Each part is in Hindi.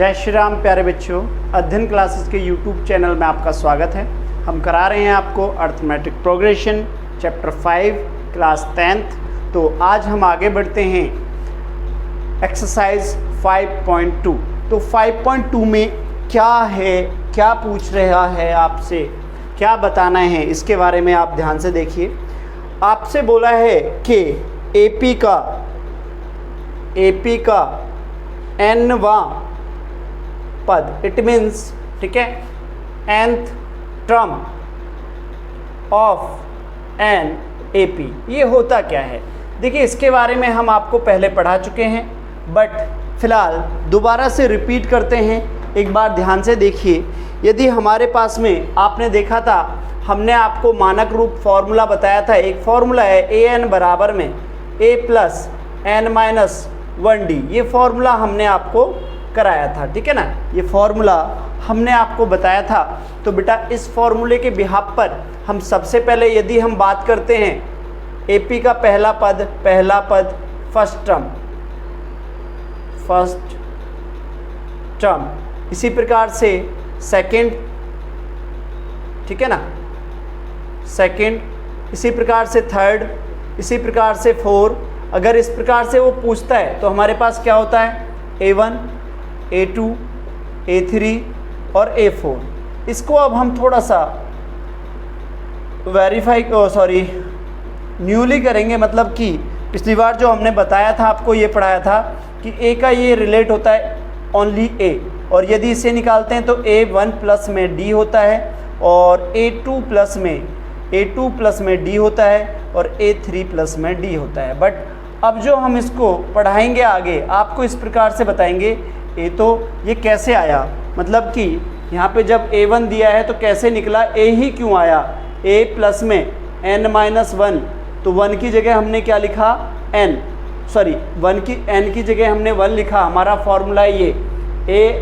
जय श्री राम प्यारे बच्चों, अध्ययन क्लासेस के YouTube चैनल में आपका स्वागत है। हम करा रहे हैं आपको arithmetic progression chapter 5 class 10th। तो आज हम आगे बढ़ते हैं एक्सरसाइज 5.2। तो 5.2 में क्या है, क्या पूछ रहा है आपसे, क्या बताना है, इसके बारे में आप ध्यान से देखिए। आपसे बोला है कि AP का nवां पद, इट मीन्स, ठीक है, nth term of an AP, ये होता क्या है। देखिए इसके बारे में हम आपको पहले पढ़ा चुके हैं, बट फिलहाल दोबारा से रिपीट करते हैं। एक बार ध्यान से देखिए। यदि हमारे पास में, आपने देखा था, हमने आपको मानक रूप फॉर्मूला बताया था। एक फॉर्मूला है an बराबर में a प्लस n-1d। ये फॉर्मूला हमने आपको कराया था, ठीक है ना, ये फॉर्मूला हमने आपको बताया था। तो बेटा इस फॉर्मूले के बिहाफ पर हम सबसे पहले, यदि हम बात करते हैं AP का पहला पद फर्स्ट टर्म, इसी प्रकार से सेकंड, ठीक है ना, सेकंड, इसी प्रकार से थर्ड, इसी प्रकार से फोर। अगर इस प्रकार से वो पूछता है तो हमारे पास क्या होता है, A1, A2, A3 और A4। इसको अब हम थोड़ा सा न्यूली करेंगे। मतलब कि पिछली बार जो हमने बताया था, आपको ये पढ़ाया था कि A का ये रिलेट होता है ओनली A, और यदि इसे निकालते हैं तो A1 प्लस में D होता है, और A2 प्लस में D होता है, और A3 प्लस में D होता है। बट अब जो हम इसको पढ़ाएंगे आगे, आपको इस प्रकार से बताएंगे, तो ये कैसे आया, मतलब कि यहाँ पे जब A1 दिया है तो कैसे निकला, A ही क्यों आया, A प्लस में n-1, तो 1 की जगह हमने क्या लिखा, n की जगह हमने 1 लिखा। हमारा फॉर्मूला ये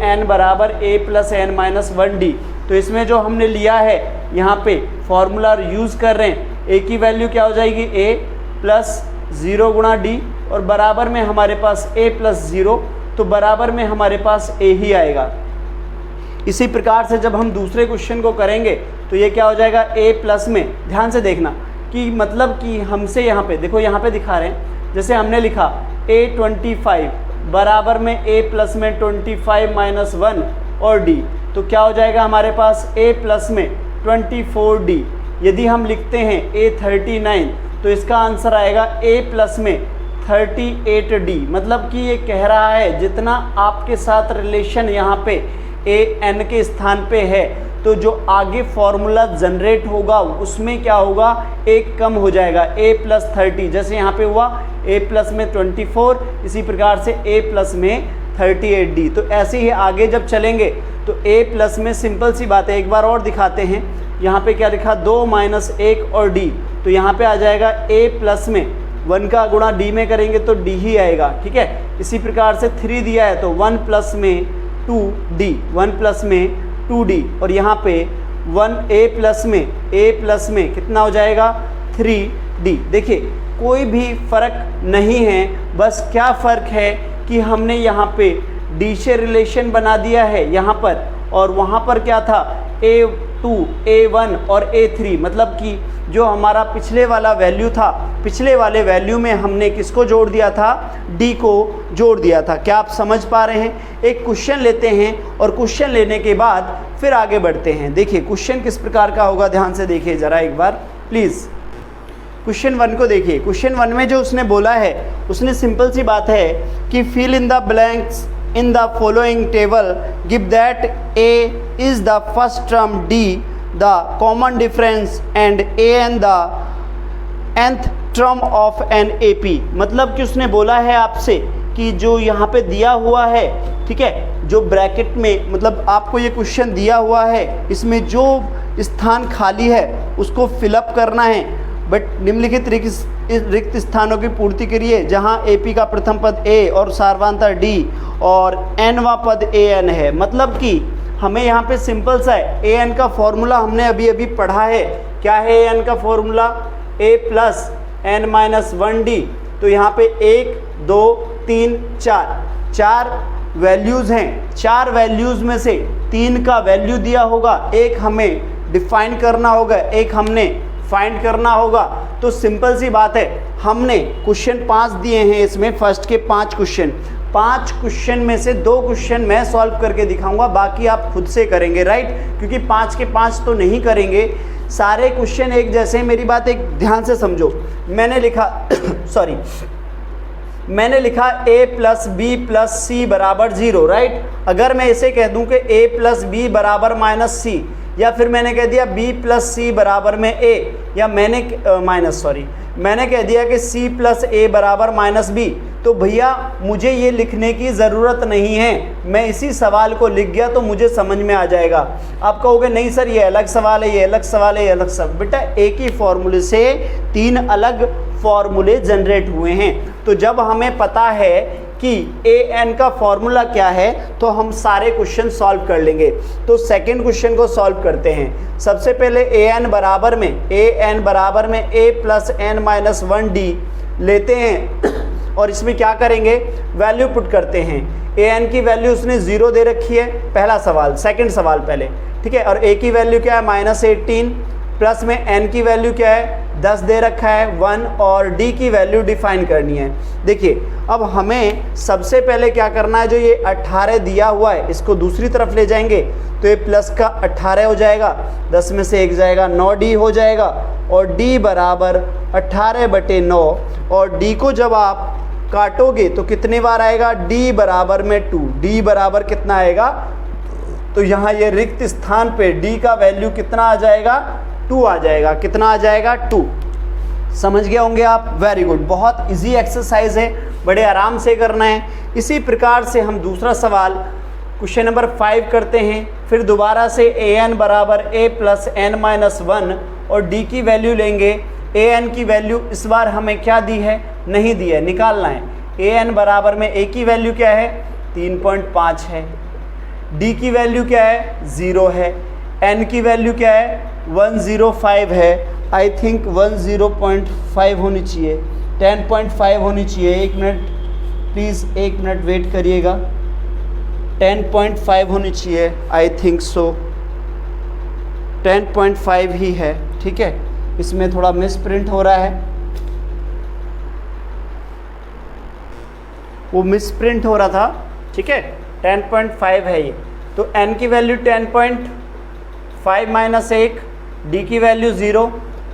an बराबर a प्लस n-1d। तो इसमें जो हमने लिया है, यहाँ पे फॉर्मूला यूज़ कर रहे हैं, a की वैल्यू क्या हो जाएगी, a प्लस 0 गुणा d, और बराबर में हमारे पास a प्लस 0, तो बराबर में हमारे पास a ही आएगा। इसी प्रकार से जब हम दूसरे क्वेश्चन को करेंगे तो ये क्या हो जाएगा, a प्लस में, ध्यान से देखना कि मतलब कि हमसे यहाँ पे देखो, यहाँ पे दिखा रहे हैं, जैसे हमने लिखा a25 बराबर में a प्लस में 25 माइनस 1 और d, तो क्या हो जाएगा हमारे पास a प्लस में 24d। यदि हम लिखते हैं a39, तो इसका आंसर आएगा a प्लस में 38d। मतलब कि ये कह रहा है जितना आपके साथ रिलेशन यहाँ पे an के स्थान पे है, तो जो आगे फॉर्मूला जनरेट होगा उसमें क्या होगा, एक कम हो जाएगा, a प्लस 30, जैसे यहाँ पे हुआ a प्लस में 24, इसी प्रकार से a प्लस में 38d। तो ऐसे ही आगे जब चलेंगे तो a प्लस में सिंपल सी बात है, एक बार और दिखाते हैं। यहाँ पे क्या लिखा, 2 माइनस 1 और d, तो यहाँ पे आ जाएगा a प्लस में 1 का गुणा d में करेंगे तो d ही आएगा, ठीक है। इसी प्रकार से 3 दिया है तो 1 प्लस में 2d, और यहाँ पे a प्लस में कितना हो जाएगा, 3d। देखिए कोई भी फर्क नहीं है, बस क्या फ़र्क है कि हमने यहाँ पे d से रिलेशन बना दिया है यहाँ पर, और वहाँ पर क्या था, A2, A1 और A3। मतलब कि जो हमारा पिछले वाला वैल्यू था, पिछले वाले वैल्यू में हमने किसको जोड़ दिया था, D को जोड़ दिया था। क्या आप समझ पा रहे हैं। एक क्वेश्चन लेते हैं और क्वेश्चन लेने के बाद फिर आगे बढ़ते हैं। देखिए क्वेश्चन किस प्रकार का होगा, ध्यान से देखिए ज़रा एक बार प्लीज़। क्वेश्चन 1 को देखिए। क्वेश्चन 1 में जो उसने बोला है, उसने सिंपल सी बात है कि fill in the blanks in the following table, give that a is the first term, d the common difference, and an the nth term of an AP। मतलब कि उसने बोला है आपसे कि जो यहाँ पे दिया हुआ है, ठीक है, जो ब्रैकेट में, मतलब आपको ये क्वेश्चन दिया हुआ है, इसमें जो स्थान खाली है उसको फिलअप करना है। बट निम्नलिखित रिक्त स्थानों की पूर्ति करिए जहां AP का प्रथम पद A और सार्वधातुक D और nवां पद an है। मतलब कि हमें यहाँ पे सिंपल सा है, an का फॉर्मूला हमने अभी पढ़ा है। क्या है an का फॉर्मूला, a प्लस n-1d। तो यहाँ पे 1 2 3 4 वैल्यूज़ हैं, 4 वैल्यूज़ में से 3 का वैल्यू दिया होगा, एक हमें डिफाइन करना होगा, एक हमने फाइंड करना होगा। तो सिंपल सी बात है, हमने क्वेश्चन 5 दिए हैं, इसमें फर्स्ट के 5 क्वेश्चन में से 2 क्वेश्चन मैं सॉल्व करके दिखाऊंगा, बाकी आप खुद से करेंगे, राइट, क्योंकि 5 के 5 तो नहीं करेंगे, सारे क्वेश्चन एक जैसे हैं। मेरी बात एक ध्यान से समझो, मैंने लिखा सॉरी मैंने लिखा a प्लस बी प्लस सी बराबर 0, राइट। अगर मैं इसे कह दूं कि a प्लस बी बराबर माइनस सी, या फिर मैंने कह दिया b प्लस सी बराबर में a, या मैंने कह दिया कि c प्लस a बराबर माइनस b, तो भैया मुझे ये लिखने की ज़रूरत नहीं है, मैं इसी सवाल को लिख गया तो मुझे समझ में आ जाएगा। आप कहोगे नहीं सर ये अलग सवाल है, ये अलग सवाल है, ये अलग सवाल। बेटा एक ही फॉर्मूले से 3 अलग फॉर्मूले जनरेट हुए हैं, तो जब हमें पता है कि an का फॉर्मूला क्या है तो हम सारे क्वेश्चन सॉल्व कर लेंगे। तो सेकंड क्वेश्चन को सॉल्व करते हैं। सबसे पहले an बराबर में a plus n minus 1d लेते हैं और इसमें क्या करेंगे, वैल्यू पुट करते हैं। an की वैल्यू उसने 0 दे रखी है, पहला सवाल, सेकंड सवाल पहले, ठीक है, और a की वैल्यू क्या है -18, प्लस में n की वैल्यू क्या है 10 दे रखा है 1, और d की वैल्यू डिफाइन करनी है। देखिए अब हमें सबसे पहले क्या करना है, जो ये 18 दिया हुआ है इसको दूसरी तरफ ले जाएंगे तो ये प्लस का 18 हो जाएगा, 10 में से 1 जाएगा, 9d हो जाएगा, और d बराबर 18/9, और d को जब आप काटोगे तो कितने बार आएगा, d बराबर में 2, d बराबर कितना आएगा, तो यहाँ ये रिक्त स्थान पे d का वैल्यू कितना आ जाएगा, 2 आ जाएगा। कितना आ जाएगा, 2। समझ गए होंगे आप, वेरी गुड। बहुत इजी एक्सरसाइज है, बड़े आराम से करना है। इसी प्रकार से हम दूसरा सवाल क्वेश्चन नंबर 5 करते हैं। फिर दोबारा से an बराबर a प्लस n माइनस 1 और d की वैल्यू लेंगे। an की वैल्यू इस बार हमें क्या दी है, नहीं दी है, निकालना है। an बराबर में a की वैल्यू क्या है, 3.5 है, d की वैल्यू क्या है, 0 है, n की वैल्यू क्या है, 105 है, आई थिंक 10.5 होनी चाहिए, 10.5 होनी चाहिए। 1 मिनट प्लीज़, 1 मिनट वेट करिएगा, 10.5 होनी चाहिए, आई थिंक सो 10.5 ही है, ठीक है। इसमें थोड़ा मिस प्रिंट हो रहा है, वो मिस प्रिंट हो रहा था, ठीक है, 10.5 है ये। तो n की वैल्यू 10.5 माइनस 1, d की वैल्यू 0,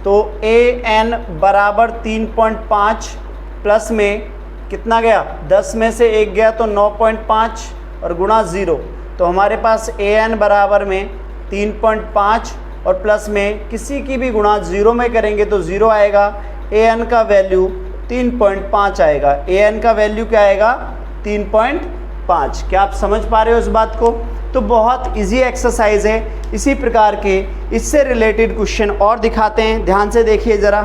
तो an बराबर 3.5 प्लस में कितना गया, 10 में से 1 गया तो 9.5 और गुणा 0, तो हमारे पास an बराबर में 3.5 और प्लस में किसी की भी गुणा 0 में करेंगे तो 0 आएगा। an का वैल्यू 3.5 आएगा, an का वैल्यू क्या आएगा, 3.5। क्या आप समझ पा रहे हो इस बात को? तो बहुत इजी एक्सरसाइज है। इसी प्रकार के इससे रिलेटेड क्वेश्चन और दिखाते हैं, ध्यान से देखिए ज़रा।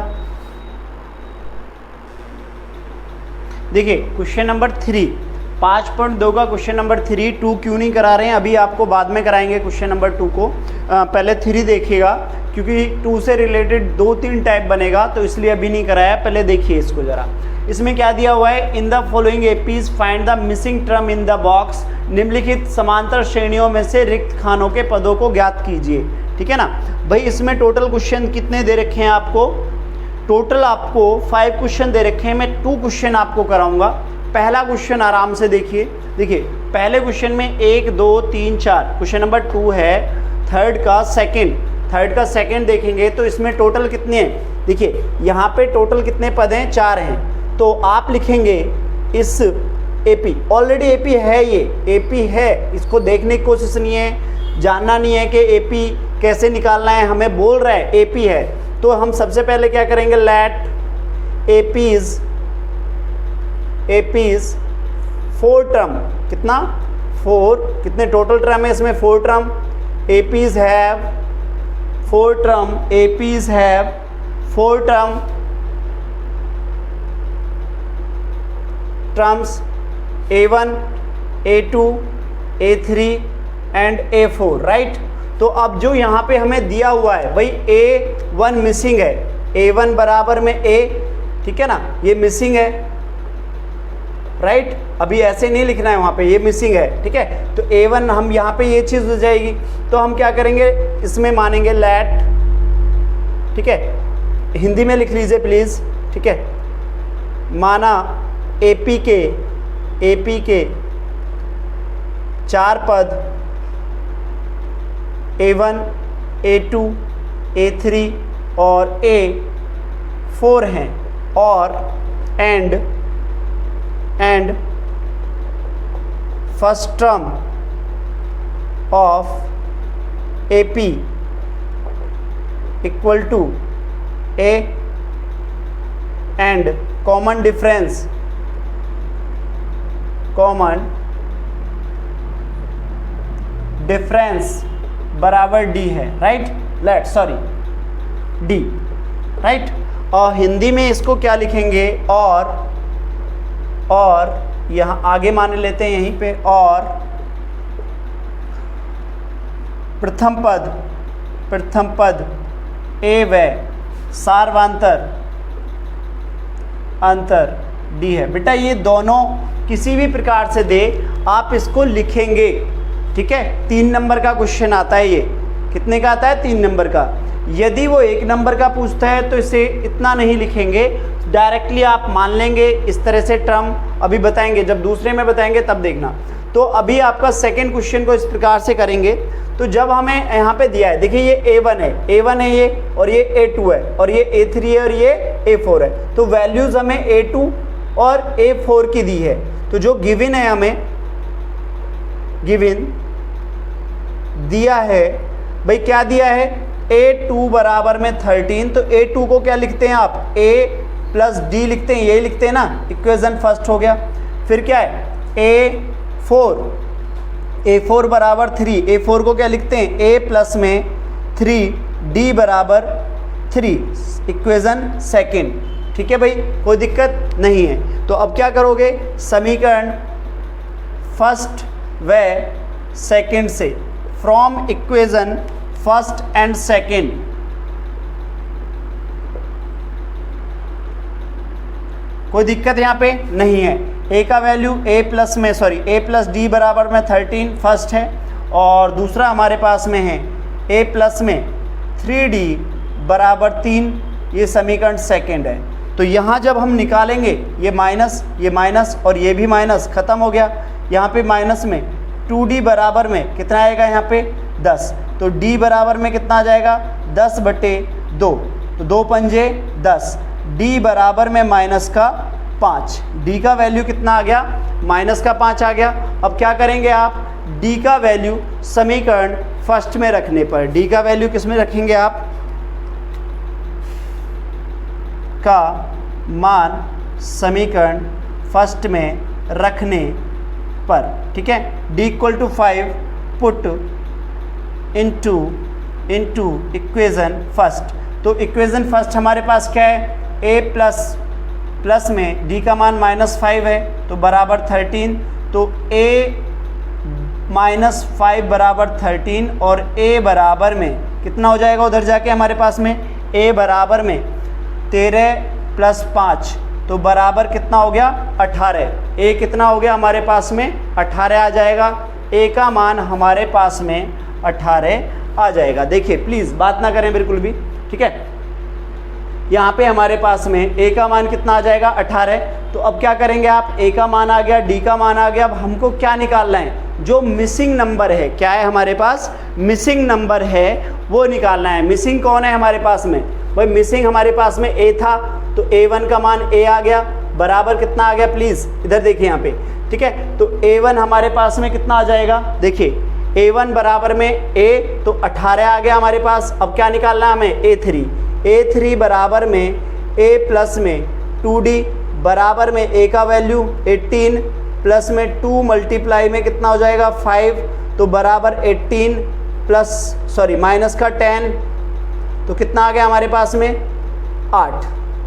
देखिए क्वेश्चन नंबर 3, 5.2 का क्वेश्चन नंबर 3, 2 क्यों नहीं करा रहे हैं, अभी आपको बाद में कराएंगे क्वेश्चन नंबर 2 को। पहले 3 देखिएगा, क्योंकि 2 से रिलेटेड 2-3 टाइप बनेगा, तो इसलिए अभी नहीं कराया। पहले देखिए इसको ज़रा। इसमें क्या दिया हुआ है, in the following APs find the missing term in the box. निम्नलिखित समांतर श्रेणियों में से रिक्त खानों के पदों को ज्ञात कीजिए, ठीक है ना भाई। इसमें टोटल क्वेश्चन कितने दे रखे हैं आपको, टोटल आपको 5 क्वेश्चन दे रखे हैं। मैं 2 क्वेश्चन आपको कराऊंगा। पहला क्वेश्चन आराम से देखिए, पहले क्वेश्चन में 1 2 3 4, क्वेश्चन नंबर 2 है। थर्ड का सेकंड देखेंगे तो इसमें टोटल कितने हैं, देखिए यहाँ पे टोटल कितने पद हैं, 4 हैं। तो आप लिखेंगे इस एपी, ऑलरेडी एपी है, ये एपी है, इसको देखने की कोशिश नहीं है, जानना नहीं है कि एपी कैसे निकालना है, हमें बोल रहा है एपी है। तो हम सबसे पहले क्या करेंगे, लेट एपीज 4 टर्म, कितना 4, कितने टोटल टर्म है इसमें, 4 term. APs have 4 term, APs have 4 term terms A1, A2, A3 and A4, right. तो अब जो यहाँ पे हमें दिया हुआ है भाई A1 मिसिंग है, A1 बराबर में A, ठीक है ना, ये मिसिंग है, राइट, अभी ऐसे नहीं लिखना है, वहाँ पे ये मिसिंग है, ठीक है। तो A1 हम यहाँ पे ये चीज़ हो जाएगी, तो हम क्या करेंगे, इसमें मानेंगे लेट, ठीक है, हिंदी में लिख लीजिए प्लीज़, ठीक है। माना AP के 4 पद A1, A2, A3 और A4 हैं, और and first term of AP equal to A and common difference बराबर D है, राइट, D, राइट। और हिंदी में इसको क्या लिखेंगे, और यहाँ आगे मान लेते हैं यहीं पे, और प्रथम पद A व सार्वंतर अंतर D है। बेटा ये दोनों किसी भी प्रकार से दे, आप इसको लिखेंगे, ठीक है। 3 नंबर का क्वेश्चन आता है, ये कितने का आता है, 3 नंबर का। यदि वो 1 नंबर का पूछता है तो इसे इतना नहीं लिखेंगे, डायरेक्टली आप मान लेंगे इस तरह से टर्म, अभी बताएंगे, जब दूसरे में बताएंगे तब देखना। तो अभी आपका सेकंड क्वेश्चन को इस प्रकार से करेंगे। तो जब हमें यहाँ पे दिया है, देखिए ये A1 है ये, और ये A2 है, और ये A3 है, और ये A4 है। तो वैल्यूज़ हमें A2 और A4 की दी है। तो जो गिवन है, हमें गिवन दिया है भाई, क्या दिया है, A2 बराबर में 13। तो A2 को क्या लिखते हैं आप, A प्लस D लिखते हैं, यही लिखते हैं ना, इक्वेशन फर्स्ट हो गया। फिर क्या है, A4 बराबर 3, A4 को क्या लिखते हैं, A प्लस में 3D बराबर 3, इक्वेशन सेकेंड, ठीक है भाई, कोई दिक्कत नहीं है। तो अब क्या करोगे, समीकरण फर्स्ट व सेकेंड से, from equation first and second, कोई दिक्कत यहाँ पे नहीं है। A का वैल्यू A प्लस D बराबर में 13 फर्स्ट है, और दूसरा हमारे पास में है A प्लस में 3D बराबर 3, ये समीकरण सेकेंड है। तो यहाँ जब हम निकालेंगे, ये माइनस और ये भी माइनस, ख़त्म हो गया। यहाँ पे माइनस में 2D बराबर में कितना आएगा, यहाँ पे 10। तो D बराबर में कितना आ जाएगा, 10/2, तो 2 पंजे 10, D बराबर में माइनस का 5, D का वैल्यू कितना आ गया, माइनस का 5 आ गया। अब क्या करेंगे आप, D का वैल्यू समीकरण फर्स्ट में रखने पर, D का वैल्यू किस में रखेंगे आप, का मान समीकरण फर्स्ट में रखने पर, ठीक है। D = 5 put into equation first. तो इक्वेशन फर्स्ट हमारे पास क्या है, A प्लस में D का मान -5 है, तो बराबर 13। तो A -5 बराबर 13, और A बराबर में कितना हो जाएगा, उधर जाके हमारे पास में A बराबर में 13 + 5, तो बराबर कितना हो गया, 18। A कितना हो गया हमारे पास में, 18 आ जाएगा। A का मान हमारे पास में 18 आ जाएगा। देखिए प्लीज़ बात ना करें बिल्कुल भी, ठीक है। यहाँ पे हमारे पास में A का मान कितना आ जाएगा, 18। तो अब क्या करेंगे आप, A का मान आ गया, D का मान आ गया। अब हमको क्या निकालना है, जो मिसिंग नंबर है, क्या है हमारे पास, मिसिंग नंबर है, वो निकालना है। मिसिंग कौन है हमारे पास में, भाई मिसिंग हमारे पास में A था, तो A1 का मान A आ गया, बराबर कितना आ गया, प्लीज़ इधर देखिए यहाँ पे, ठीक है। तो A1 हमारे पास में कितना आ जाएगा, देखिए A1 बराबर में A, तो 18 आ गया हमारे पास। अब क्या निकालना है हमें, A3 बराबर में A प्लस में 2D बराबर में A का वैल्यू 18 प्लस में 2 मल्टीप्लाई में कितना हो जाएगा, 5, तो बराबर 18 माइनस का 10, तो कितना आ गया हमारे पास में, 8।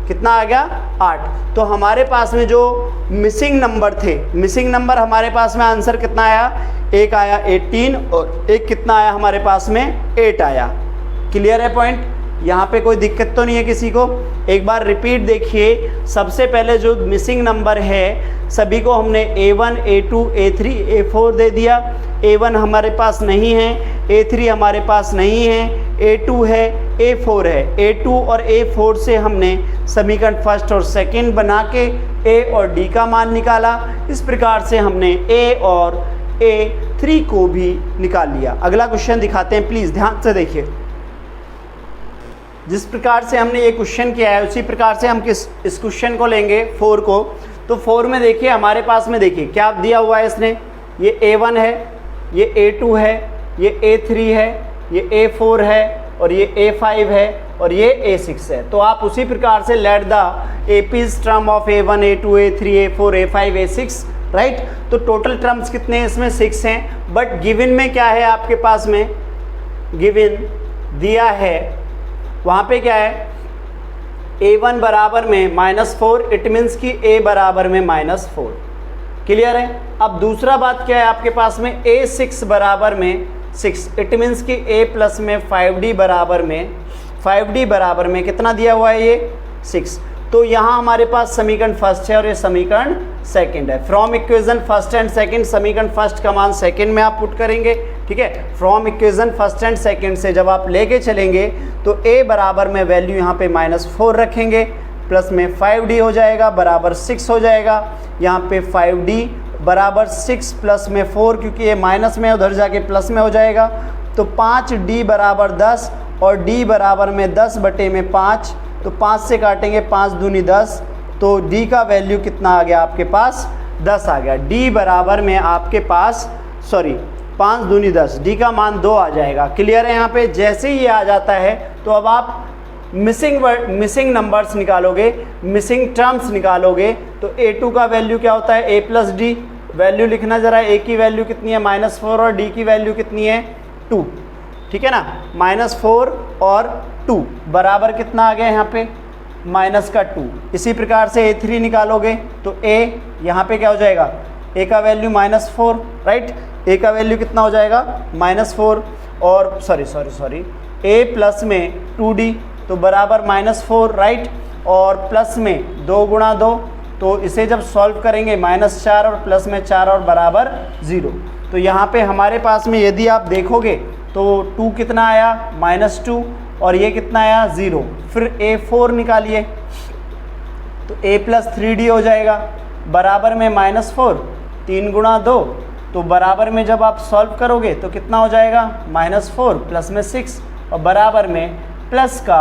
कितना आ गया, 8। तो हमारे पास में जो मिसिंग नंबर थे, मिसिंग नंबर हमारे पास में आंसर कितना आया, एक आया 18 और एक कितना आया हमारे पास में 8 आया। क्लियर है पॉइंट, यहाँ पे कोई दिक्कत तो नहीं है किसी को? एक बार रिपीट देखिए, सबसे पहले जो मिसिंग नंबर है सभी को हमने A1, A2, A3, A4 दे दिया। A1 हमारे पास नहीं है, A3 हमारे पास नहीं है, A2 है, A4 है। A2 और A4 से हमने समीकरण फर्स्ट और सेकंड बना के A और D का मान निकाला। इस प्रकार से हमने A और A3 को भी निकाल लिया। अगला क्वेश्चन दिखाते हैं, प्लीज़ ध्यान से देखिए। जिस प्रकार से हमने ये क्वेश्चन किया है उसी प्रकार से हम इस क्वेश्चन को लेंगे 4 को। तो 4 में देखिए हमारे पास में देखिए क्या दिया हुआ है इसने, ये A1 है, ये A2 है, ये A3 है, ये A4 है और ये A5 है और ये A6 है। तो आप उसी प्रकार से let the APs term of A1, A2, A3, A4, A5, A6, right. तो टोटल टर्म्स कितने हैं इसमें? 6 हैं। बट गिवन में क्या है आपके पास में? गिवन दिया है वहाँ पे क्या है, A1 बराबर में -4, इट मीन्स कि A बराबर में -4। क्लियर है? अब दूसरा बात क्या है आपके पास में, A6 बराबर में 6, इट मीन्स कि A प्लस में 5D बराबर में 5D बराबर में कितना दिया हुआ है, ये 6। तो यहाँ हमारे पास समीकरण फर्स्ट है और ये समीकरण सेकंड है। From equation first and second, समीकरण फर्स्ट का मान सेकंड में आप पुट करेंगे, ठीक है। From equation first and second से जब आप लेके चलेंगे तो A बराबर में वैल्यू यहाँ पे -4 रखेंगे, प्लस में 5D हो जाएगा बराबर 6 हो जाएगा। यहाँ पे 5D बराबर 6 प्लस में 4, क्योंकि ये माइनस में उधर जाके प्लस में हो जाएगा। तो 5D बराबर 10 और D बराबर में 10 बटे में 5, तो 5 से काटेंगे 5 दूनी 10, तो D का वैल्यू कितना आ गया आपके पास? 10 आ गया। D बराबर में आपके पास 5 दूनी 10, D का मान 2 आ जाएगा। क्लियर है? यहाँ पे जैसे ही ये आ जाता है तो अब आप मिसिंग नंबर्स निकालोगे, मिसिंग टर्म्स निकालोगे। तो A2 का वैल्यू क्या होता है? A plus D। वैल्यू लिखना ज़रा, A की वैल्यू कितनी है? -4 और D की वैल्यू कितनी है? 2। ठीक है ना? -4 और 2 बराबर कितना आ गया यहाँ पे? -2। इसी प्रकार से A3 निकालोगे तो A यहाँ पे क्या हो जाएगा? A का वैल्यू -4, राइट। A का वैल्यू कितना हो जाएगा? -4 और सॉरी A प्लस में 2D तो बराबर -4, राइट। और प्लस में 2 गुणा 2, तो इसे जब सॉल्व करेंगे -4 और प्लस में 4 और बराबर 0। तो यहाँ पे हमारे पास में यदि आप देखोगे तो 2 कितना आया? -2 और ये कितना आया? 0। फिर A4 निकालिए तो A प्लस 3D हो जाएगा बराबर में -4, 3 गुणा 2, तो बराबर में जब आप सॉल्व करोगे तो कितना हो जाएगा? -4 प्लस में 6 और बराबर में प्लस का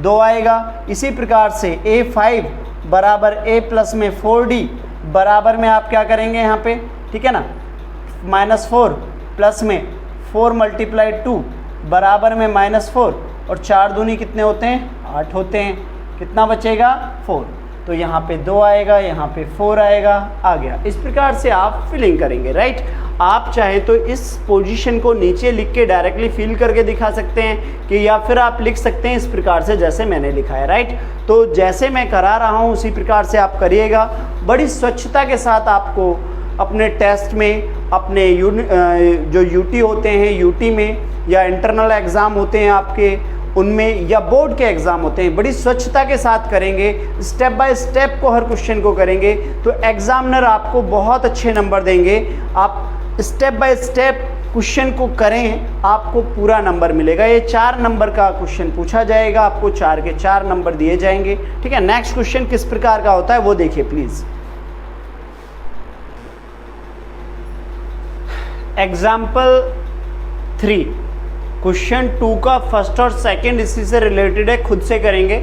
2 आएगा। इसी प्रकार से A5 बराबर A प्लस में 4D बराबर में आप क्या करेंगे यहाँ पे? ठीक है ना? -4 प्लस में 4 × 2 बराबर में -4 और 4 दूनी कितने होते हैं? 8 होते हैं। कितना बचेगा? 4। तो यहाँ पे 2 आएगा, यहाँ पे 4 आएगा, आ गया। इस प्रकार से आप फिलिंग करेंगे, राइट। आप चाहे तो इस पोजीशन को नीचे लिख के डायरेक्टली फिल करके दिखा सकते हैं कि, या फिर आप लिख सकते हैं इस प्रकार से जैसे मैंने लिखा है, राइट। तो जैसे मैं करा रहा हूँ उसी प्रकार से आप करिएगा। बड़ी स्वच्छता के साथ आपको अपने टेस्ट में, अपने जो यूटी होते हैं, यूटी में या इंटरनल एग्ज़ाम होते हैं आपके, उनमें या बोर्ड के एग्ज़ाम होते हैं, बड़ी स्वच्छता के साथ करेंगे, स्टेप बाय स्टेप को हर क्वेश्चन को करेंगे तो एग्जामिनर आपको बहुत अच्छे नंबर देंगे। आप स्टेप बाय स्टेप क्वेश्चन को करें, आपको पूरा नंबर मिलेगा। ये 4 नंबर का क्वेश्चन पूछा जाएगा, आपको 4 के 4 नंबर दिए जाएंगे, ठीक है। नेक्स्ट क्वेश्चन किस प्रकार का होता है वो देखिए प्लीज़। एग्जाम्पल 3, क्वेश्चन 2 का फर्स्ट और सेकंड इसी से रिलेटेड है, खुद से करेंगे।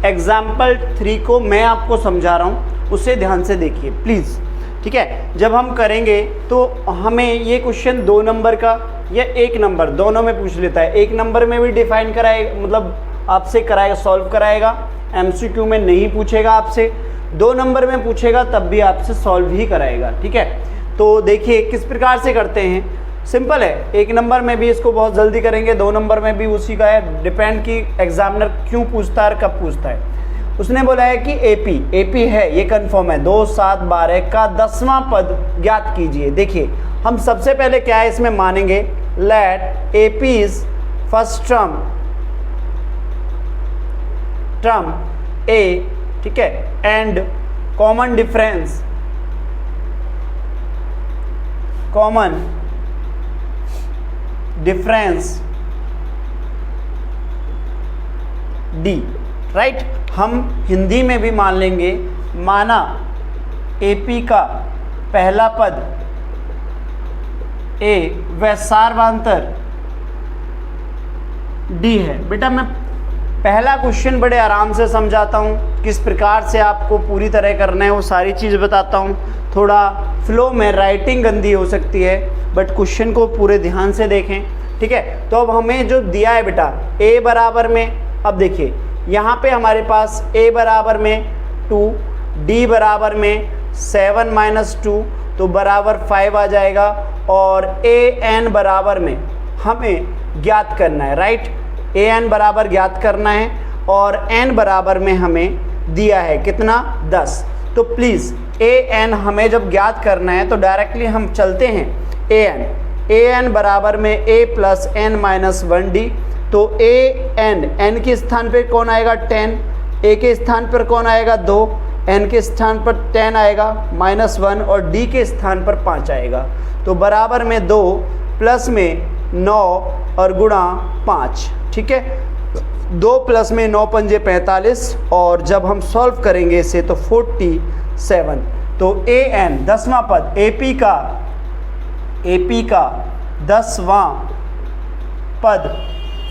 एग्जाम्पल 3 को मैं आपको समझा रहा हूँ, उसे ध्यान से देखिए प्लीज़, ठीक है। जब हम करेंगे तो हमें ये क्वेश्चन 2 नंबर का या 1 नंबर दोनों में पूछ लेता है। 1 नंबर में भी डिफाइन कराएगा, मतलब आपसे कराएगा, सॉल्व कराएगा, MCQ में नहीं पूछेगा आपसे। 2 नंबर में पूछेगा तब भी आपसे सॉल्व ही कराएगा, ठीक है। तो देखिए किस प्रकार से करते हैं, सिंपल है। 1 नंबर में भी इसको बहुत जल्दी करेंगे, 2 नंबर में भी उसी का है, डिपेंड कि एग्जामिनर क्यों पूछता है और कब पूछता है। उसने बोला है कि AP है, ये कंफर्म है। 2, 7, 12 का 10वां पद ज्ञात कीजिए। देखिए हम सबसे पहले क्या है इसमें मानेंगे, let AP is first term term a, ठीक है, and common difference d, right. हम हिंदी में भी मान लेंगे, माना एपी का पहला पद ए व सार्वधातुक डी है। बेटा मैं पहला क्वेश्चन बड़े आराम से समझाता हूँ, किस प्रकार से आपको पूरी तरह करना है वो सारी चीज़ बताता हूँ। थोड़ा फ्लो में राइटिंग गंदी हो सकती है, बट क्वेश्चन को पूरे ध्यान से देखें, ठीक है। तो अब हमें जो दिया है बेटा a बराबर में, अब देखिए यहाँ पे हमारे पास a बराबर में 2, d बराबर में 7 माइनस 2 तो बराबर 5 आ जाएगा, और an बराबर में हमें ज्ञात करना है, राइट। an बराबर ज्ञात करना है और n बराबर में हमें दिया है कितना 10। तो प्लीज़ an हमें जब ज्ञात करना है तो डायरेक्टली हम चलते हैं an बराबर में a plus n minus 1d। तो n के स्थान पे कौन आएगा 10, a के स्थान पर कौन आएगा 2, n के स्थान पर 10 आएगा -1 और d के स्थान पर 5 आएगा। तो बराबर में 2 प्लस में 9 और गुणा 5, ठीक है। 2 प्लस में 9 पंजे 45 और जब हम सॉल्व करेंगे इसे तो 47। तो an 10वां पद AP का 10वां पद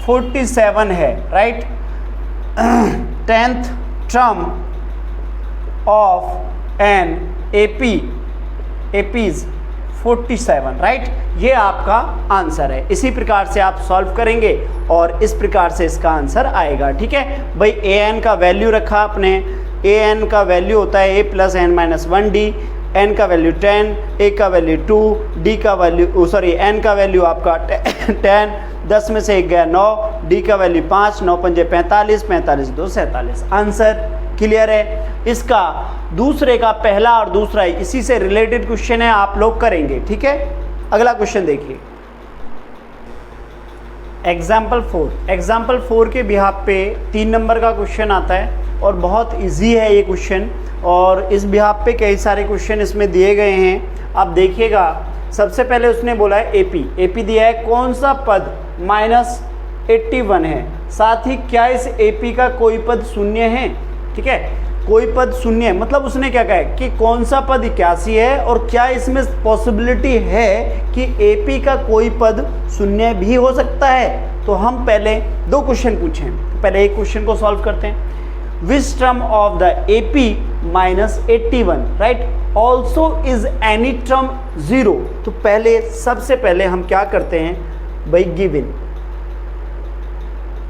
47 है, right. 10th term of an AP's 47, right. ये आपका आंसर है। इसी प्रकार से आप सॉल्व करेंगे और इस प्रकार से इसका आंसर आएगा, ठीक है भाई। an का वैल्यू रखा आपने, an का वैल्यू होता है a plus n minus 1d, n का वैल्यू 10, a का वैल्यू 2, d का वैल्यू n का वैल्यू आपका 10, 10 में से 1 गया 9, d का वैल्यू 5, 9 पंजे 45, 45 2 47। आंसर क्लियर है। इसका दूसरे का पहला और दूसरा इसी से रिलेटेड क्वेश्चन है, आप लोग करेंगे, ठीक है। अगला क्वेश्चन देखिए, एग्जाम्पल 4 के बिहाफ पे 3 नंबर का क्वेश्चन आता है और बहुत इजी है ये क्वेश्चन, और इस बिहाफ पे कई सारे क्वेश्चन इसमें दिए गए हैं। आप देखिएगा, सबसे पहले उसने बोला है एपी दिया है, कौन सा पद -81 है, साथ ही क्या इस एपी का कोई पद शून्य है, ठीक है। कोई पद शून्य है मतलब उसने क्या कहा है कि कौन सा पद 81 है और क्या इसमें पॉसिबिलिटी है कि एपी का कोई पद शून्य भी हो सकता है। तो हम पहले 2 क्वेश्चन पूछें, पहले एक क्वेश्चन को सॉल्व करते हैं। Which term of the AP -81, right, also is any term 0। तो पहले सबसे पहले हम क्या करते हैं भाई, गिवन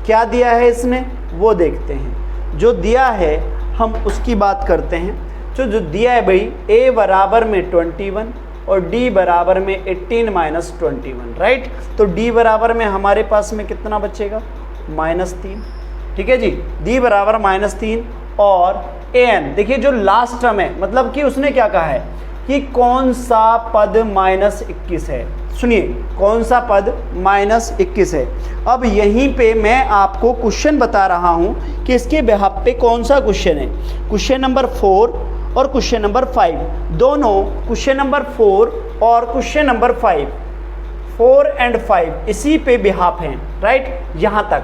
क्या दिया है इसने वो देखते हैं। जो दिया है हम उसकी बात करते हैं। जो दिया है भाई a बराबर में 21 और d बराबर में 18 माइनस 21, राइट। तो d बराबर में हमारे पास में कितना बचेगा -3, ठीक है जी। d बराबर -3 और an देखिए जो लास्ट टर्म है, मतलब कि उसने क्या कहा है कि कौन सा पद -21 है। सुनिए, कौन सा पद -21 है। अब यहीं पे मैं आपको क्वेश्चन बता रहा हूं कि इसके बिहाफ पे कौन सा क्वेश्चन है। क्वेश्चन नंबर 4 और क्वेश्चन नंबर 5, दोनों क्वेश्चन नंबर 4 और क्वेश्चन नंबर 5, 4 एंड 5 इसी पे बिहाफ हैं, राइट। यहाँ तक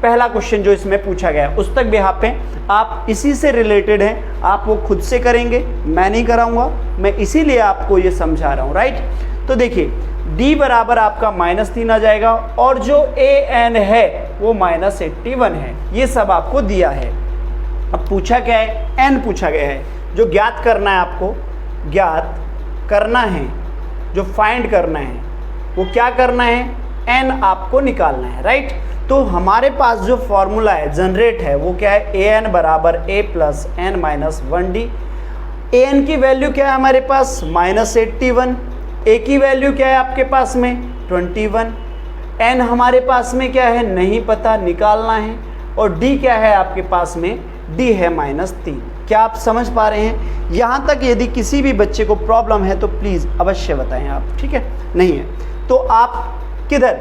पहला क्वेश्चन जो इसमें पूछा गया उस तक बिहाफ पे आप इसी से रिलेटेड हैं, आप वो खुद से करेंगे, मैं नहीं कराऊंगा, मैं इसीलिए आपको ये समझा रहा हूँ, राइट। तो देखिए d बराबर आपका -3 आ जाएगा और जो an है वो -81 है। ये सब आपको दिया है। अब पूछा क्या है, n पूछा गया है। जो ज्ञात करना है, आपको ज्ञात करना है, जो फाइंड करना है वो क्या करना है, n आपको निकालना है, राइट। तो हमारे पास जो फॉर्मूला है जनरेट है वो क्या है, an बराबर a plus n minus 1d। an की वैल्यू क्या है हमारे पास -81, a की वैल्यू क्या है आपके पास में 21, n हमारे पास में क्या है नहीं पता, निकालना है, और d क्या है आपके पास में, d है -3। क्या आप समझ पा रहे हैं। यहाँ तक यदि किसी भी बच्चे को प्रॉब्लम है तो प्लीज़ अवश्य बताएं आप, ठीक है। नहीं है तो आप किधर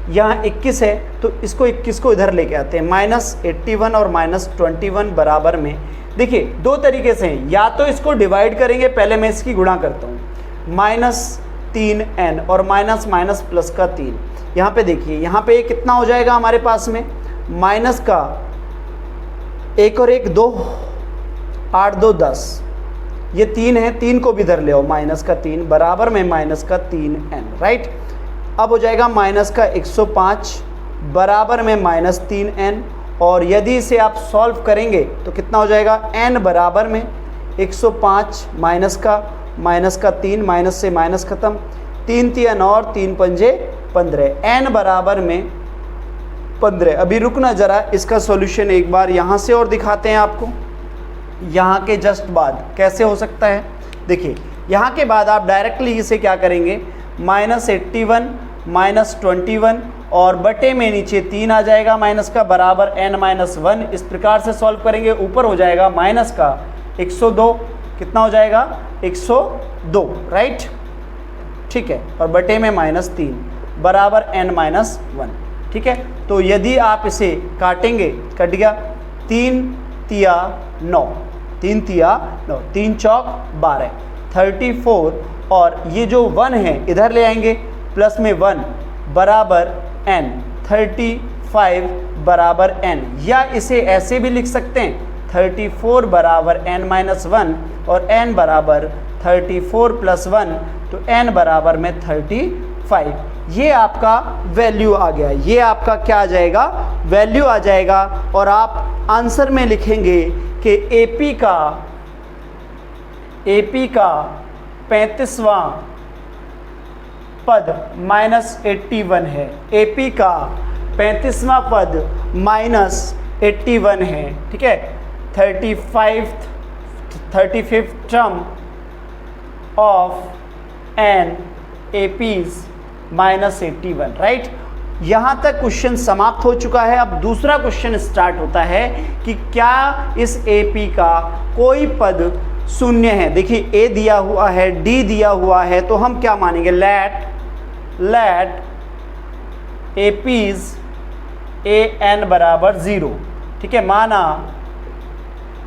यहाँ 21 है तो इसको 21 को इधर लेके आते हैं, -81 और -21 बराबर में। देखिए दो तरीके से हैं, या तो इसको डिवाइड करेंगे, पहले मैं इसकी गुणा करता हूँ, -3n और माइनस माइनस प्लस का 3। यहाँ पे देखिए, यहाँ पे कितना हो जाएगा हमारे पास में, माइनस का 1 और 1 2, 8 2 10, ये 3 है, 3 को भी इधर ले आओ, माइनस का 3 बराबर में माइनस का 3n, राइट। अब हो जाएगा माइनस का 105 बराबर में -3n, और यदि इसे आप सॉल्व करेंगे तो कितना हो जाएगा, n बराबर में 105 माइनस का 3, माइनस से माइनस खत्म, 3 3 और 3 पंजे 15, n बराबर में 15। अभी रुकना ज़रा, इसका सॉल्यूशन एक बार यहाँ से और दिखाते हैं आपको। यहाँ के जस्ट बाद कैसे हो सकता है, देखिए यहाँ के बाद आप डायरेक्टली इसे क्या करेंगे, -81 -21 और बटे में नीचे 3 आ जाएगा माइनस का, बराबर n-1। इस प्रकार से सॉल्व करेंगे, ऊपर हो जाएगा माइनस का 102, कितना हो जाएगा 102, राइट, ठीक है, और बटे में -3 बराबर n-1, ठीक है। तो यदि आप इसे काटेंगे, कट गया, 3 तिया 9, 3 तिया 9, 3 चौक 12, 34, और ये जो 1 है इधर ले आएंगे, प्लस में 1 बराबर n, 35 बराबर n, या इसे ऐसे भी लिख सकते हैं, 34 बराबर n-1 और n बराबर 34 + 1, तो n बराबर में 35। ये आपका वैल्यू आ गया, ये आपका क्या आ जाएगा, वैल्यू आ जाएगा। और आप आंसर में लिखेंगे कि AP का 35वां पद -81 है, AP का 35वां पद -81 है, ठीक है। 35th term of an AP's -81, right. यहाँ तक क्वेश्चन समाप्त हो चुका है। अब दूसरा क्वेश्चन स्टार्ट होता है कि क्या इस AP का कोई पद शून्य है। देखिए A दिया हुआ है, D दिया हुआ है, तो हम क्या मानेंगे, लेट AP's AN बराबर 0, ठीक है, माना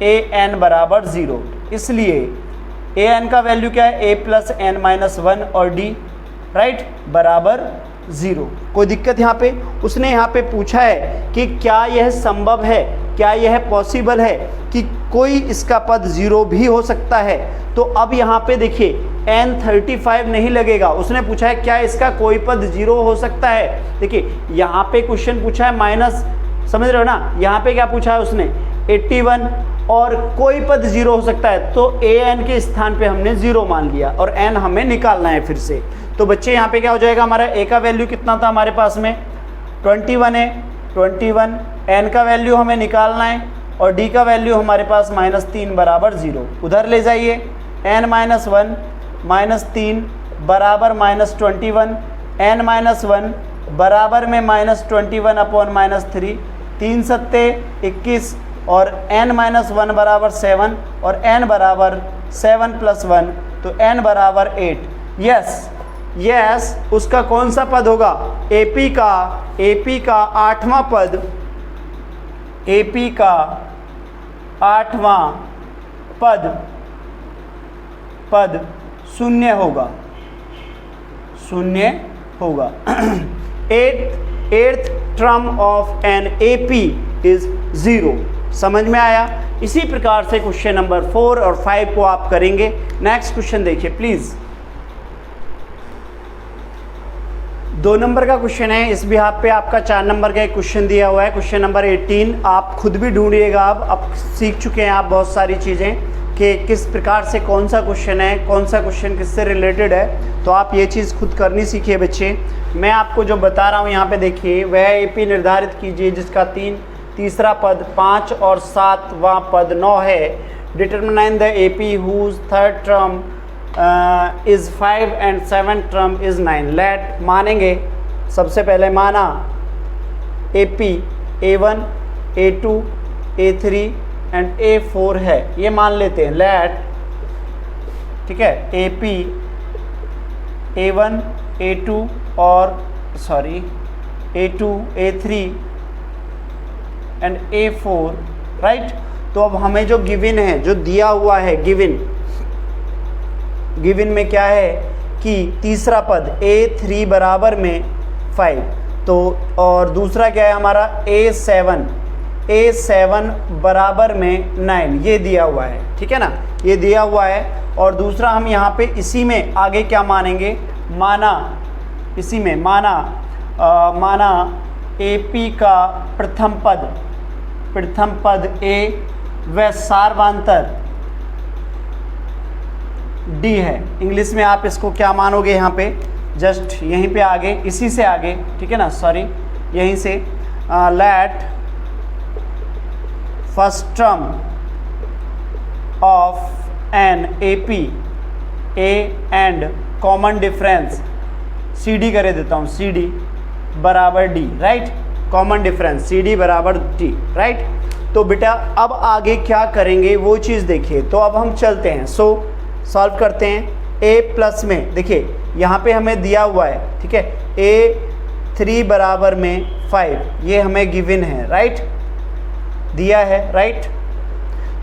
AN बराबर 0, इसलिए AN का वैल्यू क्या है, A + n-1 और D, राइट, बराबर 0। कोई दिक्कत यहाँ पे, उसने यहाँ पे पूछा है कि क्या यह संभव है, क्या यह पॉसिबल है कि कोई इसका पद 0 भी हो सकता है। तो अब यहाँ पे देखिए n35 नहीं लगेगा, उसने पूछा है क्या इसका कोई पद 0 हो सकता है। देखिए यहाँ पे क्वेश्चन पूछा है माइनस, समझ रहे हो ना, यहाँ पे क्या पूछा है उसने 81, और कोई पद 0 हो सकता है, तो an के स्थान पे हमने 0 मान लिया और n हमें निकालना है फिर से। तो बच्चे यहाँ पे क्या हो जाएगा, हमारा a का वैल्यू कितना था हमारे पास में 21 है, 21, n का वैल्यू हमें निकालना है और d का वैल्यू हमारे पास -3 बराबर 0, उधर ले जाइए, n-1 -3 बराबर -21, n-1 बराबर में -21 अपॉन -3, 3 सत्ते 21 और n-1 बराबर 7 और n बराबर 7 + 1, तो n बराबर 8। यस, उसका कौन सा पद होगा, AP का 8वां पद, AP का 8वां पद शून्य होगा। Eighth term of an AP is 0। समझ में आया। इसी प्रकार से क्वेश्चन नंबर 4 और 5 को आप करेंगे। नेक्स्ट क्वेश्चन देखिए प्लीज। 2 नंबर का क्वेश्चन है, इस बिहाफ पे आपका 4 नंबर का एक क्वेश्चन दिया हुआ है, क्वेश्चन नंबर 18। आप खुद भी ढूंढिएगा, अब सीख चुके हैं आप बहुत सारी चीज़ें कि किस प्रकार से कौन सा क्वेश्चन है, कौन सा क्वेश्चन किससे रिलेटेड है, तो आप ये चीज़ खुद करनी सीखिए बच्चे। मैं आपको जो बता रहा हूँ यहाँ पे देखिए, वह AP निर्धारित कीजिए जिसका तीसरा पद 5 और 7वां पद 9 है। Determine the AP whose third term is 5 and 7th term is 9। Late मानेंगे, सबसे पहले माना AP A1 A2 A3 and A4 है, ये मान लेते हैं लेट, ठीक है, AP A1 A2 और A2, A3 and A4, right. तो अब हमें जो गिवन है, जो दिया हुआ है गिवन में क्या है कि तीसरा पद A3 बराबर में 5, तो और दूसरा क्या है हमारा A7 बराबर में 9, ये दिया हुआ है, ठीक है ना, ये दिया हुआ है। और दूसरा हम यहाँ पे इसी में आगे क्या मानेंगे, इसी में माना AP का प्रथम पद A व सार्वधातुक D है। इंग्लिश में आप इसको क्या मानोगे, यहाँ पे जस्ट यहीं पे आगे, इसी से आगे, ठीक है ना, सॉरी यहीं से let first term of an AP A and common difference CD करे देता हूँ, CD बराबर D, right, common difference CD बराबर D, राइट। तो बेटा अब आगे क्या करेंगे वो चीज़ देखिए। तो अब हम चलते हैं, सॉल्व करते हैं। A प्लस में देखिए यहाँ पे हमें दिया हुआ है, ठीक है, A3 बराबर में 5, ये हमें गिवन है, राइट, दिया है, राइट।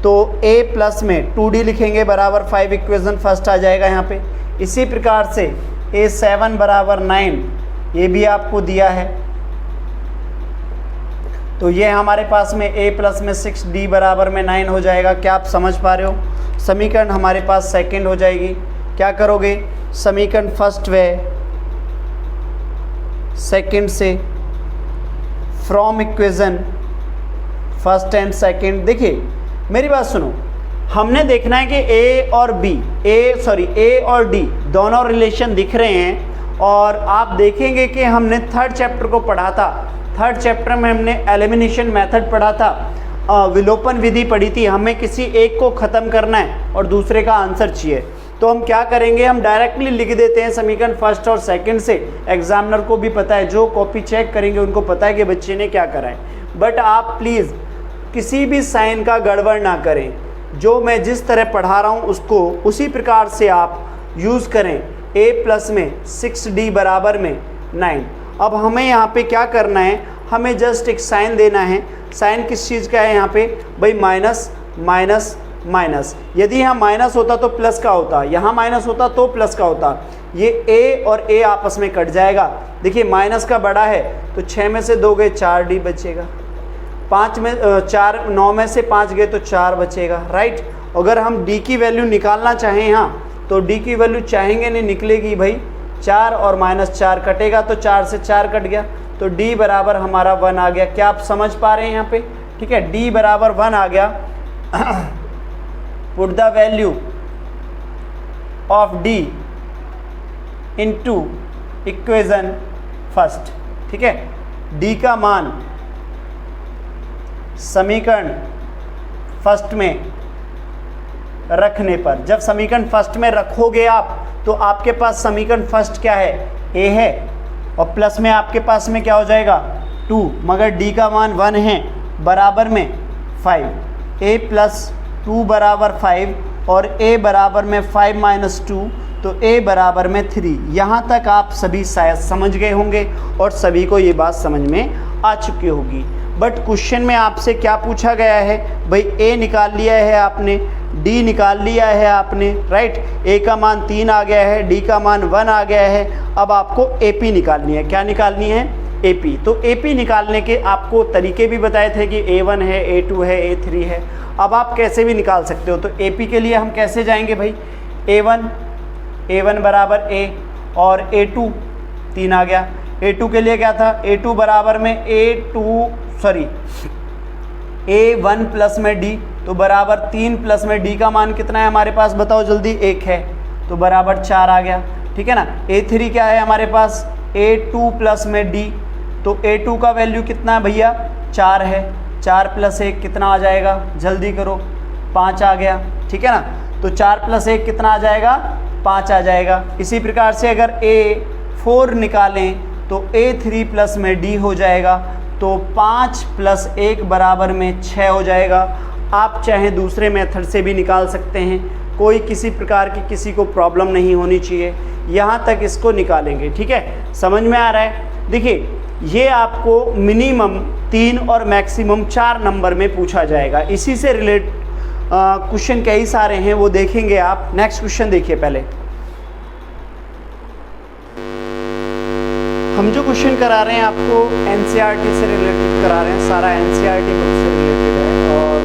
तो A प्लस में 2D लिखेंगे बराबर 5, इक्वेशन फर्स्ट आ जाएगा यहाँ पे। इसी प्रकार से A7 बराबर 9, ये भी आपको दिया है। तो ये हमारे पास में A प्लस में 6D बराबर में 9 हो जाएगा। क्या आप समझ पा रहे हो? समीकरण हमारे पास सेकंड हो जाएगी। क्या करोगे, समीकरण फर्स्ट व सेकंड से from equation first and second. देखिए मेरी बात सुनो, हमने देखना है कि A और D दोनों रिलेशन दिख रहे हैं। और आप देखेंगे कि हमने थर्ड चैप्टर को पढ़ा था, थर्ड चैप्टर में हमने एलिमिनेशन मेथड पढ़ा था, विलोपन विधि पढ़ी थी। हमें किसी एक को ख़त्म करना है और दूसरे का आंसर चाहिए, तो हम क्या करेंगे, हम डायरेक्टली लिख देते हैं समीकरण फर्स्ट और सेकंड से। एग्जामिनर को भी पता है, जो कॉपी चेक करेंगे उनको पता है कि बच्चे ने क्या करा है। बट आप प्लीज़ किसी भी साइन का गड़बड़ ना करें, जो मैं जिस तरह पढ़ा रहा हूँ उसको उसी प्रकार से आप यूज़ करें। A प्लस में 6D बराबर में 9। अब हमें यहाँ पे क्या करना है, हमें जस्ट एक साइन देना है। साइन किस चीज़ का है यहाँ पे भाई, माइनस माइनस माइनस। यदि यहाँ माइनस होता तो प्लस का होता, यहाँ माइनस होता तो प्लस का होता। ये A और A आपस में कट जाएगा। देखिए माइनस का बड़ा है तो 6 में से 2 गए 4D बचेगा, 9 में से 5 गए तो 4 बचेगा, राइट। अगर हम D की वैल्यू निकालना चाहें यहाँ, तो D की वैल्यू चाहेंगे नहीं निकलेगी भाई, 4 और -4 कटेगा तो 4 से 4 कट गया, तो D बराबर हमारा 1 आ गया। क्या आप समझ पा रहे हैं यहाँ पे, ठीक है, D बराबर 1 आ गया। Put the value of D into equation first, ठीक है। D का मान समीकरण फर्स्ट में रखने पर, जब समीकरण फर्स्ट में रखोगे आप तो आपके पास समीकरण फर्स्ट क्या है, A है, और प्लस में आपके पास में क्या हो जाएगा 2, मगर D का मान 1 है, बराबर में 5। A प्लस 2 बराबर 5 और A बराबर में 5 माइनस 2, तो A बराबर में 3। यहाँ तक आप सभी शायद समझ गए होंगे और सभी को ये बात समझ में आ चुकी होगी। बट क्वेश्चन में आपसे क्या पूछा गया है भाई, A निकाल लिया है आपने, D निकाल लिया है आपने, राइट। A का मान 3 आ गया है, D का मान 1 आ गया है। अब आपको AP निकालनी है। क्या निकालनी है, AP। तो AP निकालने के आपको तरीके भी बताए थे कि A1 है, A2 है, A3 है। अब आप कैसे भी निकाल सकते हो। तो AP के लिए हम कैसे जाएंगे भाई, A1 बराबर A और A2 3 आ गया। A2 के लिए क्या था, A2 बराबर में A1 प्लस में D, तो बराबर 3 प्लस में D का मान कितना है हमारे पास, बताओ जल्दी, 1 है, तो बराबर 4 आ गया, ठीक है ना। A3 क्या है हमारे पास, A2 प्लस में D, तो A2 का वैल्यू कितना है भैया, 4 है। 4 प्लस 1 कितना आ जाएगा, जल्दी करो, 5 आ गया, ठीक है ना। तो 4 प्लस 1 कितना आ जाएगा, 5 आ जाएगा। इसी प्रकार से अगर A4 निकालें तो A3 प्लस में D हो जाएगा, तो 5 प्लस 1 बराबर में 6 हो जाएगा। आप चाहे दूसरे मेथड से भी निकाल सकते हैं, कोई किसी प्रकार की किसी को प्रॉब्लम नहीं होनी चाहिए। यहाँ तक इसको निकालेंगे, ठीक है, समझ में आ रहा है। देखिए ये आपको मिनिमम 3 और मैक्सिमम 4 नंबर में पूछा जाएगा। इसी से रिलेट क्वेश्चन कई सारे हैं, वो देखेंगे आप। नेक्स्ट क्वेश्चन देखिए। पहले हम जो क्वेश्चन करा रहे हैं आपको एनसीईआरटी से रिलेटेड करा रहे हैं, सारा एनसीईआरटी बुक से रिलेटेड है और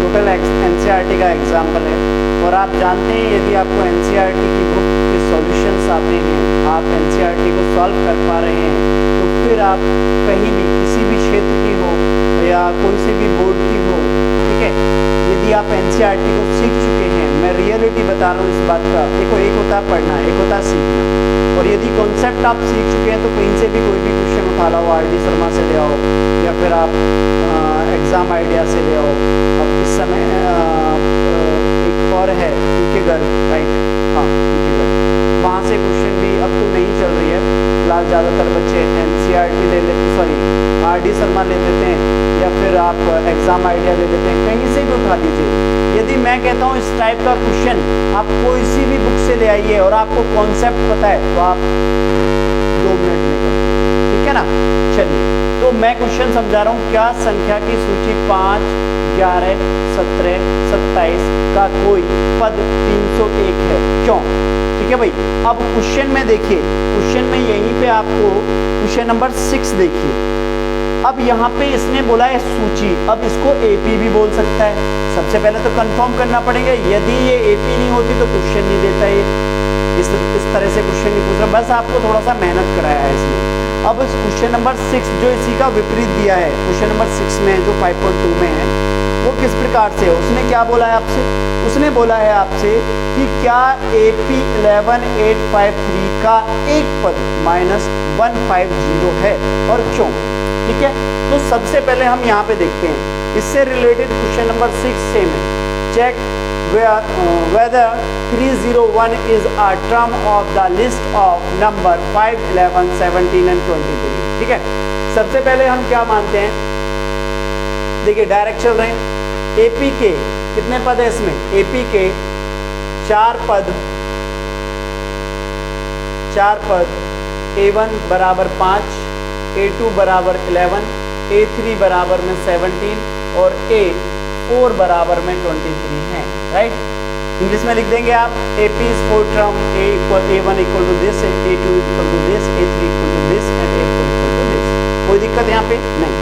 टोटल एनसीईआरटी का एग्जाम्पल है। और आप जानते हैं यदि आपको एनसीईआरटी की बुक के सॉल्यूशंस आते हैं, आप एनसीईआरटी को सॉल्व कर पा रहे हैं, तो फिर आप कहीं भी किसी भी क्षेत्र की हो या कोई से भी बोर्ड की हो, ठीक है, यदि आप एनसीईआरटी को सीख चुके हैं, मैं रियलिटी बता रहा हूँ इस बात का। देखो, एक होता है पढ़ना, एक होता है सीखना। और यदि कॉन्सेप्ट आप सीख चुके हैं तो कहीं से भी कोई भी क्वेश्चन उठा लो, आर.डी. शर्मा से ले आओ या फिर आप एग्ज़ाम आइडिया से ले आओ। अब इस समय एक और है पीके गर्ग, राइट, हाँ पीके गर्ग, वहाँ से क्वेश्चन भी अब तो नहीं चल रही है फिलहाल। ज़्यादातर बच्चे एनसीईआरटी ले लेते, सॉरी आर.डी. शर्मा ले लेते हैं या फिर आप एग्ज़ाम आइडिया ले लेते हैं, कहीं से भी उठा लीजिए। यदि मैं कहता हूँ इस टाइप का क्वेश्चन आप कोई सी भी बुक से ले आइए और आपको कॉन्सेप्ट पता है तो आप 2 मिनट में कर, ठीक है ना। चलिए, तो मैं क्वेश्चन समझा रहा हूँ। क्या संख्या की सूची 5, 11, 17, 27 का कोई पद 301 है, क्यों? ठीक है भाई। अब क्वेश्चन में देखिए, क्वेश्चन में यहीं पे आपको क्वेश्चन नंबर 6 देखिए। अब यहाँ पे इसने बोला है सूची, अब इसको एपी भी बोल सकता है। सबसे पहले तो कंफर्म करना पड़ेगा, यदि ये एपी नहीं होती तो क्वेश्चन नहीं देता ये, इस तरह से क्वेश्चन नहीं पूछ रहा, बस आपको थोड़ा सा मेहनत कराया है इसने। अब क्वेश्चन नंबर 6 जो इसी का विपरीत दिया है, क्वेश्चन नंबर 6 में जो 5.2 में है, वो किस प्रकार से है? उसने क्या बोला है आपसे? उसने बोला है आपसे कि क्या AP 11853 का एक पद -150 है और क्यों? ठीक है, तो सबसे पहले हम यहाँ पे देखते हैं, इससे रिलेटेड क्वेश्चन नंबर 6 सेम है। Check whether 301 is a term of the list of number 5, 11, 17 and 23। ठीक है, सबसे पहले हम क्या मानते हैं, देखिए डायरेक्ट चल रहे हैं। एपी के कितने पद है इसमें? एपी के 4 पद, A1 बराबर 5, A2 बराबर 11, A3 बराबर में 17 और A4 बराबर में 23 हैं, राइट। इंग्लिश में लिख देंगे आप, AP is 4 term, A1 equal to this, A2 equal to this, A3 equal to this and A4 equal to this। कोई दिक्कत यहाँ पे नहीं।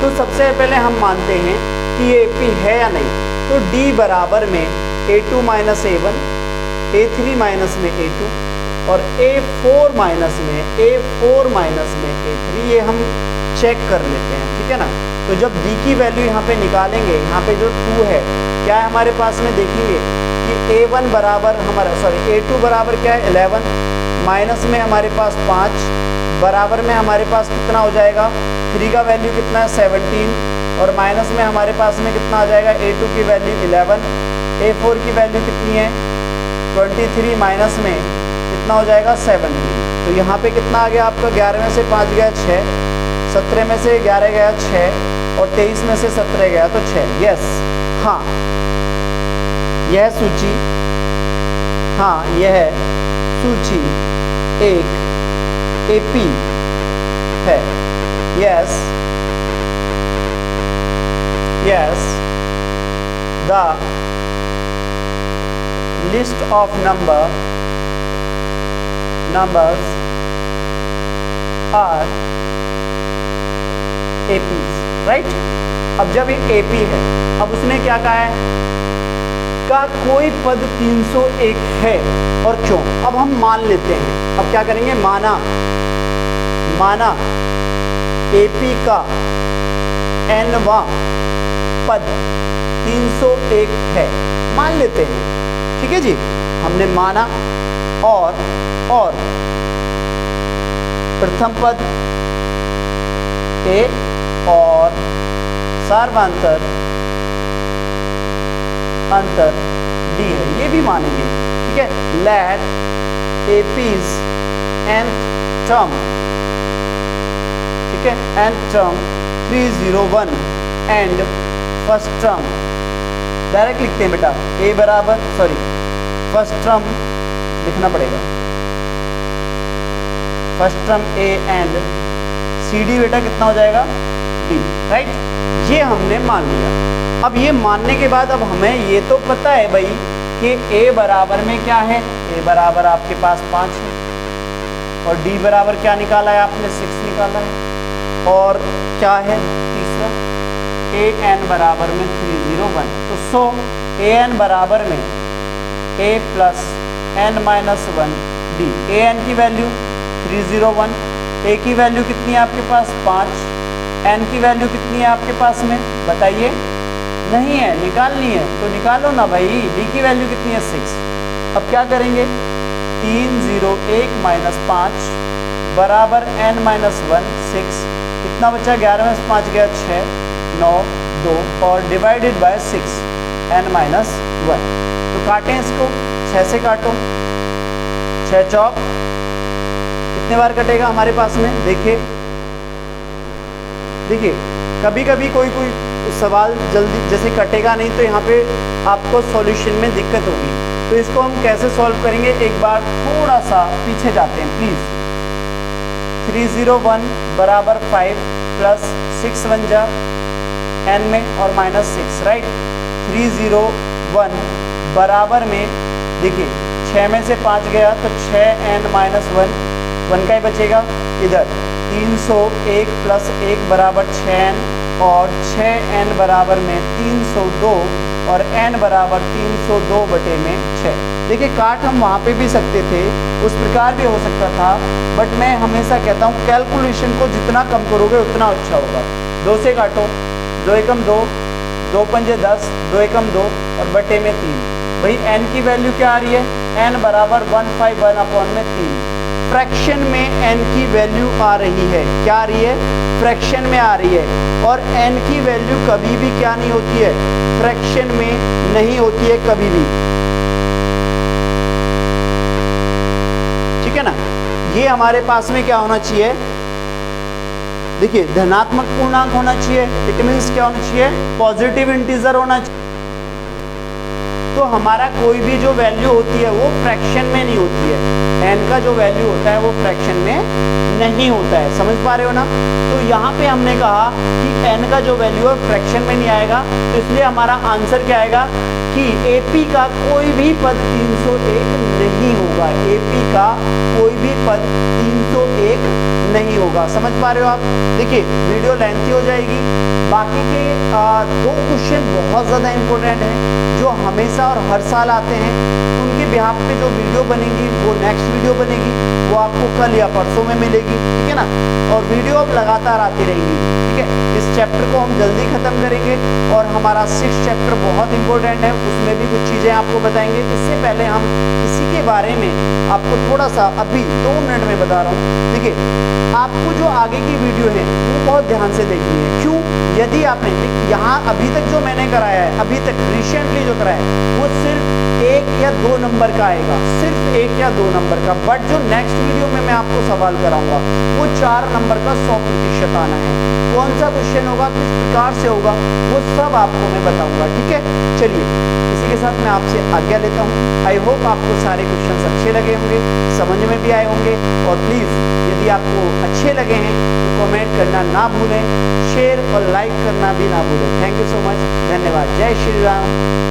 तो सबसे पहले हम मानते हैं कि ये AP है या नहीं, तो D बराबर में A2 minus A1, A3 minus में A2 और A4 माइनस में A3, ये हम चेक कर लेते हैं, ठीक है ना। तो जब D की वैल्यू यहाँ पे निकालेंगे, यहाँ पे जो 2 है, क्या है हमारे पास में, देखेंगे कि A1 बराबर हमारा, सॉरी A2 बराबर क्या है 11, माइनस में हमारे पास 5, बराबर में हमारे पास कितना हो जाएगा, 3 का वैल्यू कितना है 17 और माइनस में हमारे पास में कितना आ जाएगा, A2 की वैल्यू 11, A4 की वैल्यू कितनी है 23, माइनस में कितना हो जाएगा 17। तो यहाँ पे कितना आ गया आपका, 11 में से 5 गया 6, 17 में से 11 गया 6 और 23 में से 17 गया तो 6। यस, हाँ यह सूची, हाँ यह सूची एक एपी है। Yes yes, the list of numbers are APs, right. अब जब ये AP है, अब उसने क्या कहा है, का कोई पद 301 है और क्यों। अब हम मान लेते हैं, अब क्या करेंगे, माना AP का nवां पद 301 है, मान लेते हैं, ठीक है जी, हमने माना। और प्रथम पद A और सार्वधातुक अंतर D है, ये भी मानेंगे, ठीक है। लेट AP's nth term, ठीक है, nth term 301 and first term, direct लिखते हैं बेटा, A बराबर, सॉरी फर्स्ट टर्म लिखना पड़ेगा, first term A and C D बेटा कितना हो जाएगा, डी, राइट। ये हमने मान लिया। अब ये मानने के बाद अब हमें ये तो पता है भाई कि ए बराबर में क्या है, ए बराबर आपके पास 5 है, और डी बराबर क्या निकाला है आपने, 6 निकाला है, और क्या है तीसरा, ए एन बराबर में 301। तो सो ए एन बराबर में ए plus N minus 1 D. A N की वैल्यू 301, ए की वैल्यू कितनी है आपके पास 5, एन की वैल्यू कितनी है आपके पास में बताइए, नहीं है, निकालनी है तो निकालो ना भाई। डी की वैल्यू कितनी है 6। अब क्या करेंगे, 301 माइनस 5 बराबर एन माइनस 1 6, कितना बचा, 11 में से 5 गया 6, 9 2 और डिवाइडेड बाय 6 एन माइनस 1। तो काटें इसको, 6 से काटो, 6 चौक कितने बार कटेगा हमारे पास में, देखिए कभी कभी कोई सवाल जल्दी जैसे कटेगा नहीं तो यहाँ पे आपको सॉल्यूशन में दिक्कत होगी। तो इसको हम कैसे सॉल्व करेंगे, एक बार थोड़ा सा पीछे जाते हैं प्लीज़। 301 बराबर 5 प्लस 6 1 जा एन में और माइनस 6, राइट। 301 बराबर में देखिए 6 में से 5 गया तो 6 एन माइनस 1 का ही बचेगा। इधर 301 प्लस 1 बराबर 6n और 6n बराबर में 302 और n बराबर 302 बटे में 6। देखिए काट हम वहाँ पे भी सकते थे, उस प्रकार भी हो सकता था, बट मैं हमेशा कहता हूँ कैलकुलेशन को जितना कम करोगे उतना अच्छा होगा। 2 से काटो, 2 एकम 2, 2 पंजे 10, 2 एकम 2 और बटे में 3। भाई n की वैल्यू क्या आ रही है, n बराबर 151 अपॉन में 3। फ्रैक्शन में n की वैल्यू आ रही है, क्या आ रही है, फ्रैक्शन में आ रही है। और n की वैल्यू कभी भी क्या नहीं होती है, फ्रैक्शन में नहीं होती है कभी भी, ठीक है ना। ये हमारे पास में क्या होना चाहिए, देखिए धनात्मक पूर्णांक होना चाहिए, इट मीन्स क्या होना चाहिए, पॉजिटिव इंटीजर होना चाहिए। तो हमारा कोई भी जो वैल्यू होती है वो फ्रैक्शन में नहीं होती है, n का जो वैल्यू होता है वो फ्रैक्शन में नहीं होता है, समझ पा रहे हो ना। तो यहाँ पे हमने कहा कि n का जो वैल्यू है फ्रैक्शन में नहीं आएगा, तो इसलिए हमारा आंसर क्या आएगा कि AP का कोई भी पद 301 नहीं होगा, AP का कोई भी पद 301 नहीं होगा, समझ पा रहे हो आप। देखिए वीडियो लेंथी हो जाएगी, बाकी के 2 क्वेश्चन बहुत ज़्यादा इंपॉर्टेंट हैं जो हमेशा और हर साल आते हैं। उनके बिहाफ पे जो वीडियो बनेगी वो नेक्स्ट वीडियो बनेगी, वो आपको कल या परसों में मिलेगी, ठीक है ना। और वीडियो अब लगातार आती रहेगी, ठीक है। इस चैप्टर को हम जल्दी ख़त्म करेंगे और हमारा 6th चैप्टर बहुत इंपॉर्टेंट है, उसमें भी कुछ चीज़ें आपको बताएंगे। इससे पहले हम इसी के बारे में आपको थोड़ा सा अभी 2 मिनट में बता रहा हूँ। देखिए आपको जो आगे की वीडियो है वो बहुत ध्यान से देखनी है। क्यों, यदि आपने यहाँ अभी तक जो मैंने कराया है, अभी तक रिसेंटली जो कराया है वो सिर्फ 1 या 2 नंबर का आएगा, सिर्फ 1 या 2 नंबर का। बट जो नेक्स्ट वीडियो में मैं आपको सवाल कराऊंगा वो 4 नंबर का 100% आना है। कौन सा क्वेश्चन होगा, किस प्रकार से होगा, वो सब आपको मैं बताऊंगा, ठीक है। चलिए इसी के साथ मैं आपसे आज्ञा लेता हूँ। आई होप आपको सारे क्वेश्चन अच्छे लगे होंगे, समझ में भी आए होंगे। और प्लीज़ यदि आपको अच्छे लगे हैं तो कमेंट करना ना भूलें, शेयर और लाइक करना भी ना भूलें। थैंक यू सो मच, धन्यवाद। जय श्री राम।